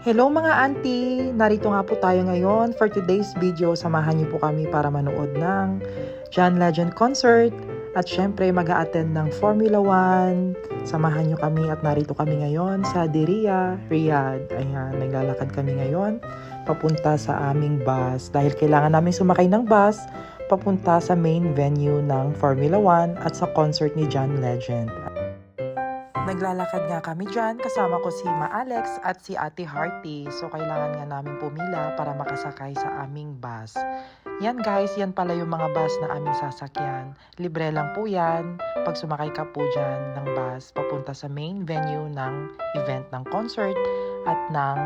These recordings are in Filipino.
Hello mga auntie! Narito nga po tayo ngayon for today's video. Samahan niyo po kami para manood ng John Legend concert. At syempre mag-a-attend ng Formula 1. Samahan niyo kami at narito kami ngayon sa Diriyah, Riyadh. Ayan, naglalakad kami ngayon papunta sa aming bus. Dahil kailangan namin sumakay ng bus papunta sa main venue ng Formula 1 at sa concert ni John Legend. Naglalakad nga kami dyan, kasama ko si Ma Alex at si Ate Hearty. So kailangan nga namin pumila para makasakay sa aming bus. Yan guys, yan pala yung mga bus na aming sasakyan. Libre lang po yan pag sumakay ka po dyan ng bus papunta sa main venue ng event ng concert at ng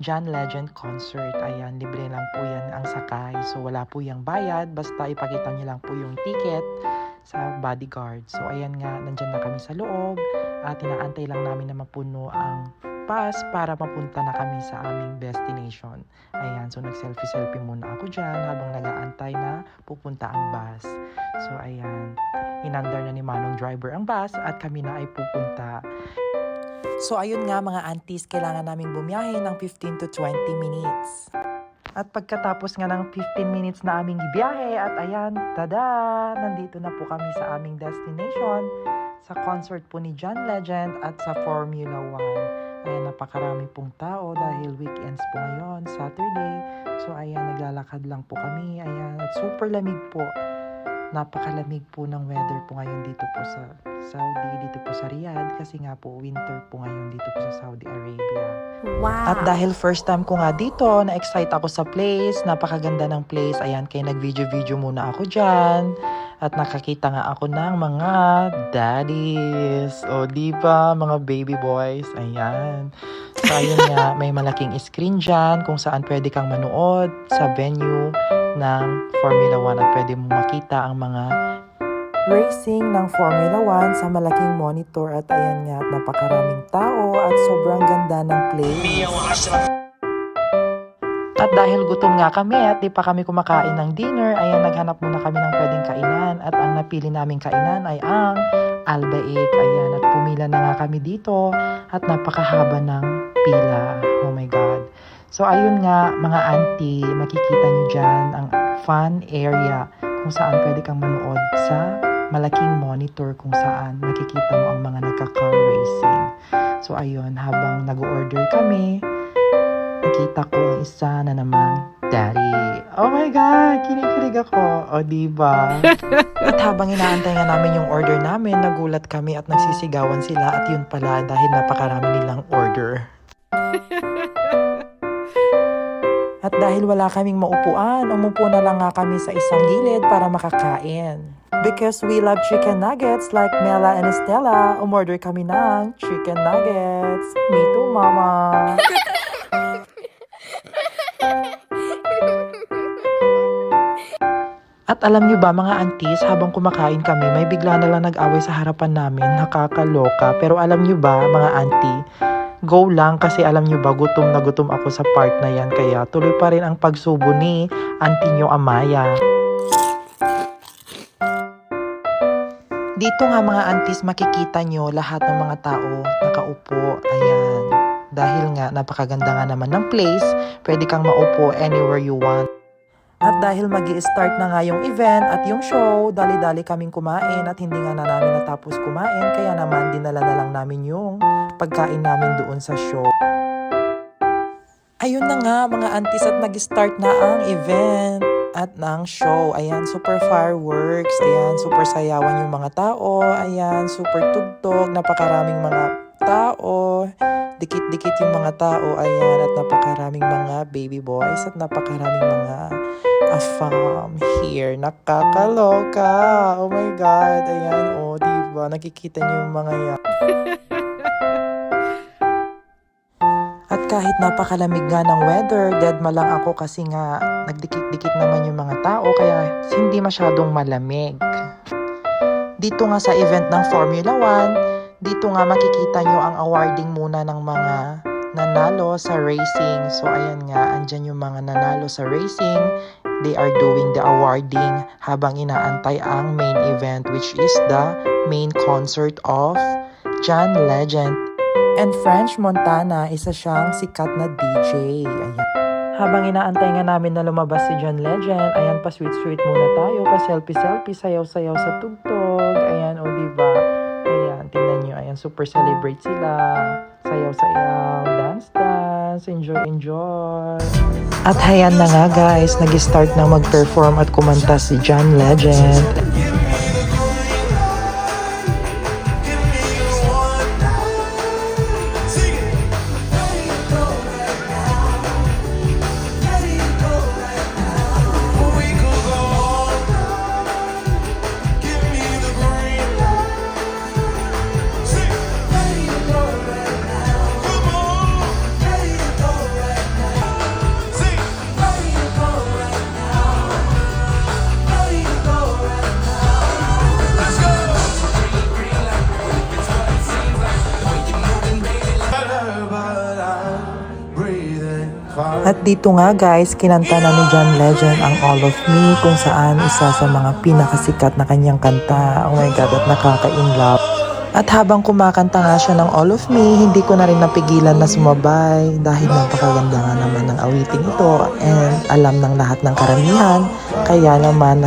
John Legend concert. Ayan, libre lang po yan ang sakay. So wala po yung bayad, basta ipakita nyo lang po yung ticket sa bodyguard. So ayan nga, nandyan na kami sa loob at inaantay lang namin na mapuno ang bus para mapunta na kami sa aming destination. Ayan, so nag-selfie muna ako dyan habang nag-aantay na pupunta ang bus. So ayan, inandar na ni Manong driver ang bus at kami na ay pupunta. So ayun nga mga aunties, kailangan naming bumiyahe ng 15 to 20 minutes. At pagkatapos nga ng 15 minutes na aming biyahe at ayan, tada! Nandito na po kami sa aming destination sa concert po ni John Legend at sa Formula 1. Ayan, napakarami pong tao dahil weekends po ngayon, Saturday. So ayan, naglalakad lang po kami. Ayan, at super lamig po. Napakalamig po ng weather po ngayon dito po sa Saudi, dito po sa Riyadh. Kasi nga po, winter po ngayon dito po sa Saudi Arabia. Wow! At dahil first time ko nga dito, na-excite ako sa place. Napakaganda ng place. Ayan, kaya nag-video muna ako dyan. At nakakita nga ako ng mga daddies. O, diba? Mga baby boys. Ayan. So, ayun nga, may malaking screen dyan kung saan pwede kang manood sa venue ng Formula 1 at pwede mo makita ang mga racing ng Formula 1 sa malaking monitor. At ayan nga, napakaraming tao at sobrang ganda ng place. At dahil gutom nga kami at di pa kami kumakain ng dinner, ayan, naghanap muna kami ng pwedeng kainan. At ang napili naming kainan ay ang Albaik. Ayan, at pumila na nga kami dito at napakahaba ng pila. Oh my God. So ayun nga mga auntie, makikita nyo dyan ang fun area kung saan pwede kang manood sa malaking monitor kung saan makikita mo ang mga nagka-car racing. So ayun, habang nag-order kami, nakita ko ang isa na namang daddy. Oh my God! Kinikilig ako. O, diba? At habang inaantay nga namin yung order namin, nagulat kami at nagsisigawan sila. At yun pala, dahil napakarami nilang order. At dahil wala kaming maupuan, umupo na lang nga kami sa isang gilid para makakain. Because we love chicken nuggets like Mela and Estella, umorder kami ng chicken nuggets. Me too, mama! At alam nyo ba mga aunties, habang kumakain kami, may bigla na lang nag-away sa harapan namin, nakakaloka. Pero alam nyo ba mga auntie, go lang kasi alam nyo ba, gutom na gutom ako sa part na yan. Kaya tuloy pa rin ang pagsubo ni Auntie nyo Amaya. Dito nga mga aunties, makikita nyo lahat ng mga tao nakaupo. Ayan. Dahil nga napakaganda nga naman ng place, pwede kang maupo anywhere you want. At dahil magi-start na nga yung event at yung show, dali-dali kaming kumain at hindi nga na namin natapos kumain, kaya naman dinala na lang namin yung pagkain namin doon sa show. Ayun na nga mga aunties, at nag-start na ang event at ng show. Ayan, super fireworks. Ayan, super sayawan yung mga tao. Ayan, super tugtog. Napakaraming mga tao. Dikit-dikit yung mga tao. Ayan, at napakaraming mga baby boys at napakaraming mga afam here. Nakakaloka. Oh my God. Ayan, oh, diba? Nakikita niyo yung mga yan. At kahit napakalamig nga ng weather, deadma lang ako kasi nga nagdikit-dikit naman yung mga tao kaya hindi masyadong malamig. Dito nga sa event ng Formula 1, dito nga makikita nyo ang awarding muna ng mga nanalo sa racing. So ayan nga, andyan yung mga nanalo sa racing. They are doing the awarding habang inaantay ang main event, which is the main concert of John Legend. And French Montana, isa siyang sikat na DJ. Ayan. Habang inaantay nga namin na lumabas si John Legend, ayan, pa sweet-sweet muna tayo, pa selfie-selfie, sayaw-sayaw sa tugtog. Ayan, o diba? Ayan, tingnan nyo, ayan, super celebrate sila. Sayaw-sayaw, dance-dance, enjoy-enjoy. At ayan na nga guys, nag-start na mag-perform at kumanta si John Legend. At dito nga guys, kinanta na ni John Legend ang All of Me, kung saan isa sa mga pinakasikat na kanyang kanta. Oh my God, at nakaka-inlove. At habang kumakanta nga siya ng All of Me, hindi ko na rin napigilan na sumabay dahil napakaganda nga naman ng awiting ito and alam ng lahat ng karamihan. Kaya naman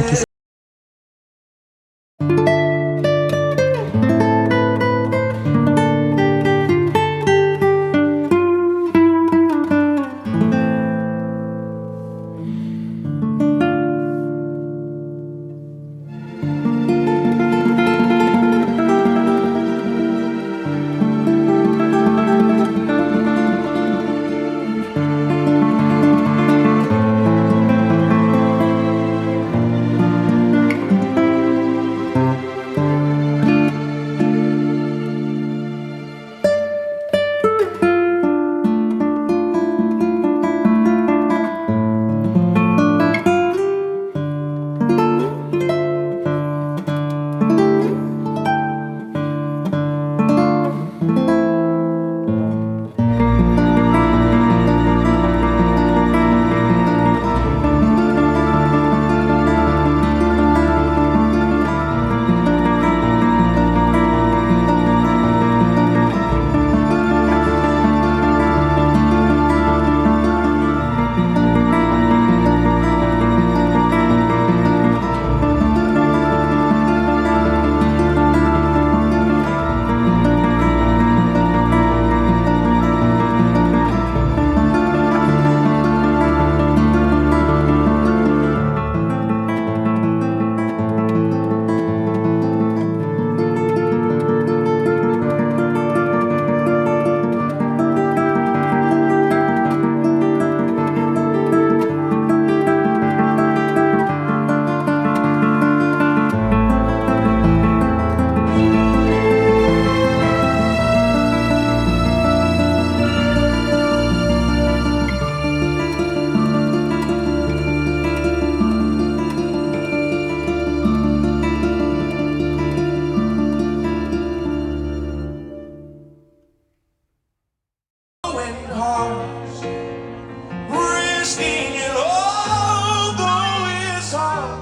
risking it all, though it's hard.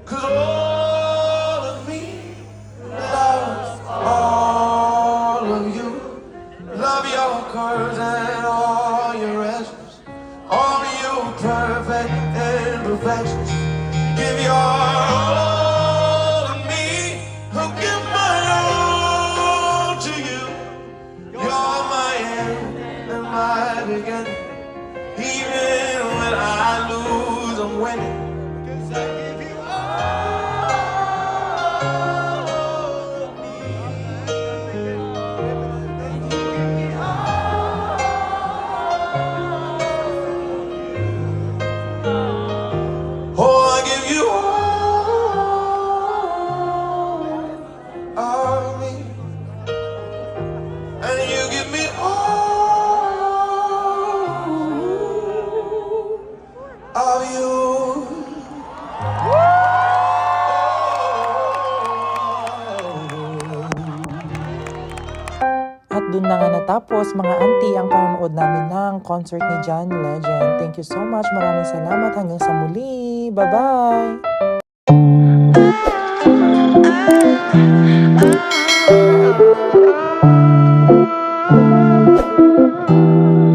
'Cause all of me loves all of you. Love your curves and all your edges, all your perfect imperfections. Give your all to me, I'll give my all to you. You're my end and my beginning. Even when I lose, I'm winning. 'Cause I give you all of me. And you give me all of you. Oh, I give you all of me. And you give me all of you. At dun na nga natapos mga auntie ang panonood namin ng concert ni John Legend. Thank you so much. Maraming salamat. Hanggang sa muli. Bye-bye!